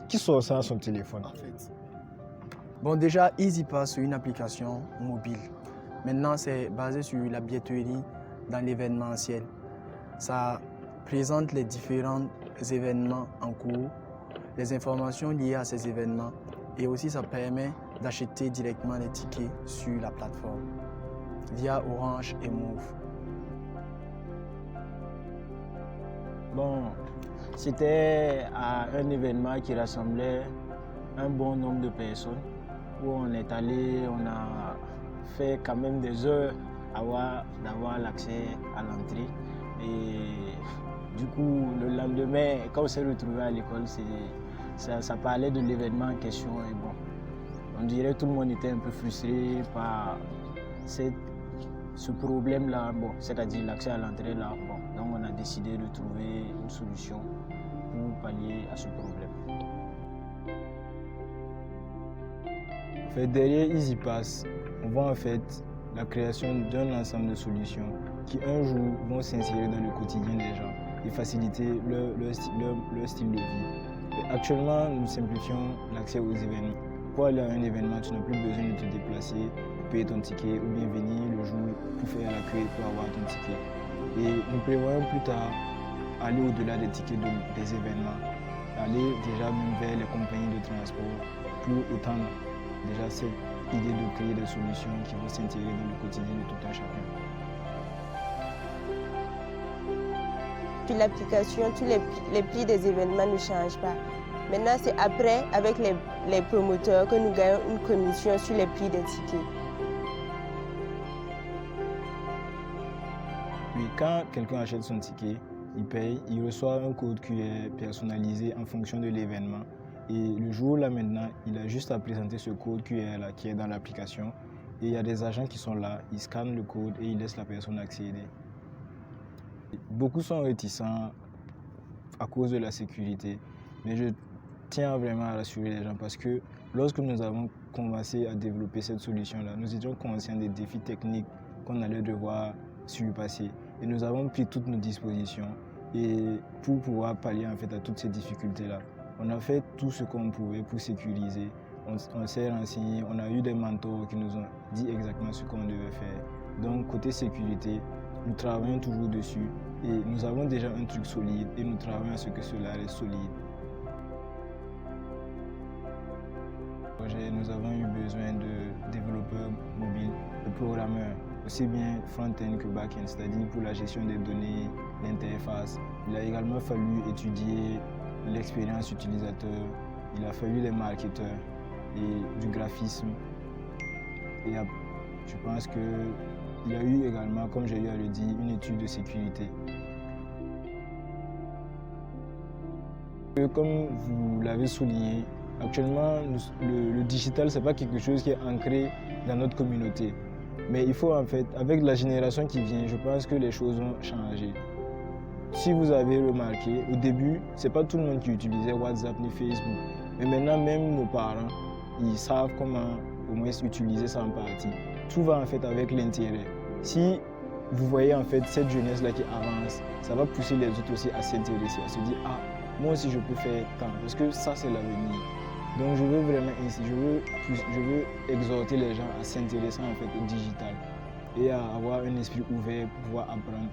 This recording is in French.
qui sort ça à son téléphone en fait? Bon, déjà, EasyPass, c'est une application mobile. Maintenant, c'est basé sur la billetterie dans l'événementiel. Ça présente les différents événements en cours, les informations liées à ces événements et aussi ça permet d'acheter directement les tickets sur la plateforme via Orange et Move. Bon, c'était à un événement qui rassemblait un bon nombre de personnes où on est allé, on a fait quand même des heures d'avoir l'accès à l'entrée. Et du coup, le lendemain, quand on s'est retrouvé à l'école, ça parlait de l'événement en question. Et bon, on dirait que tout le monde était un peu frustré par ce problème-là, bon, c'est-à-dire l'accès à l'entrée là. Bon, donc on a décidé de trouver une solution pour pallier à ce problème. En fait, derrière EasyPass, on voit en fait la création d'un ensemble de solutions qui un jour vont s'insérer dans le quotidien des gens et faciliter leur style de vie. Et actuellement, nous simplifions l'accès aux événements. Pour aller à un événement, tu n'as plus besoin de te déplacer, pour payer ton ticket ou bien venir le jour pour faire la queue pour avoir ton ticket. Et nous prévoyons plus tard aller au-delà des tickets des événements, aller déjà même vers les compagnies de transport pour étendre déjà cette idée de créer des solutions qui vont s'intégrer dans le quotidien de tout un chacun. Sur l'application, tous les prix des événements ne changent pas. Maintenant, c'est après, avec les promoteurs, que nous gagnons une commission sur les prix des tickets. Puis quand quelqu'un achète son ticket, il paye, il reçoit un code QR personnalisé en fonction de l'événement. Et le jour là maintenant, il a juste à présenter ce code QR là qui est dans l'application. Et il y a des agents qui sont là, ils scannent le code et ils laissent la personne accéder. Beaucoup sont réticents à cause de la sécurité, mais je tiens vraiment à rassurer les gens parce que lorsque nous avons commencé à développer cette solution-là, nous étions conscients des défis techniques qu'on allait devoir surpasser et nous avons pris toutes nos dispositions et pour pouvoir pallier en fait à toutes ces difficultés-là. On a fait tout ce qu'on pouvait pour sécuriser. On s'est renseigné, on a eu des mentors qui nous ont dit exactement ce qu'on devait faire. Donc côté sécurité, nous travaillons toujours dessus et nous avons déjà un truc solide et nous travaillons à ce que cela reste solide. Nous avons eu besoin de développeurs mobiles, de programmeurs, aussi bien front-end que back-end, c'est-à-dire pour la gestion des données, l'interface. Il a également fallu étudier l'expérience utilisateur, il a fallu des marketeurs et du graphisme. Et je pense qu'il y a eu également, comme j'ai eu à le dire, une étude de sécurité. Comme vous l'avez souligné, actuellement, le digital, ce n'est pas quelque chose qui est ancré dans notre communauté. Mais il faut en fait, avec la génération qui vient, je pense que les choses vont changer. Si vous avez remarqué, au début, ce n'est pas tout le monde qui utilisait WhatsApp ni Facebook. Mais maintenant, même nos parents, ils savent comment au moins utiliser ça en partie. Tout va en fait avec l'intérêt. Si vous voyez en fait cette jeunesse-là qui avance, ça va pousser les autres aussi à s'intéresser, à se dire « Ah, moi aussi je peux faire tant » parce que ça c'est l'avenir. Donc je veux vraiment ainsi, je veux exhorter les gens à s'intéresser en fait au digital et à avoir un esprit ouvert pour pouvoir apprendre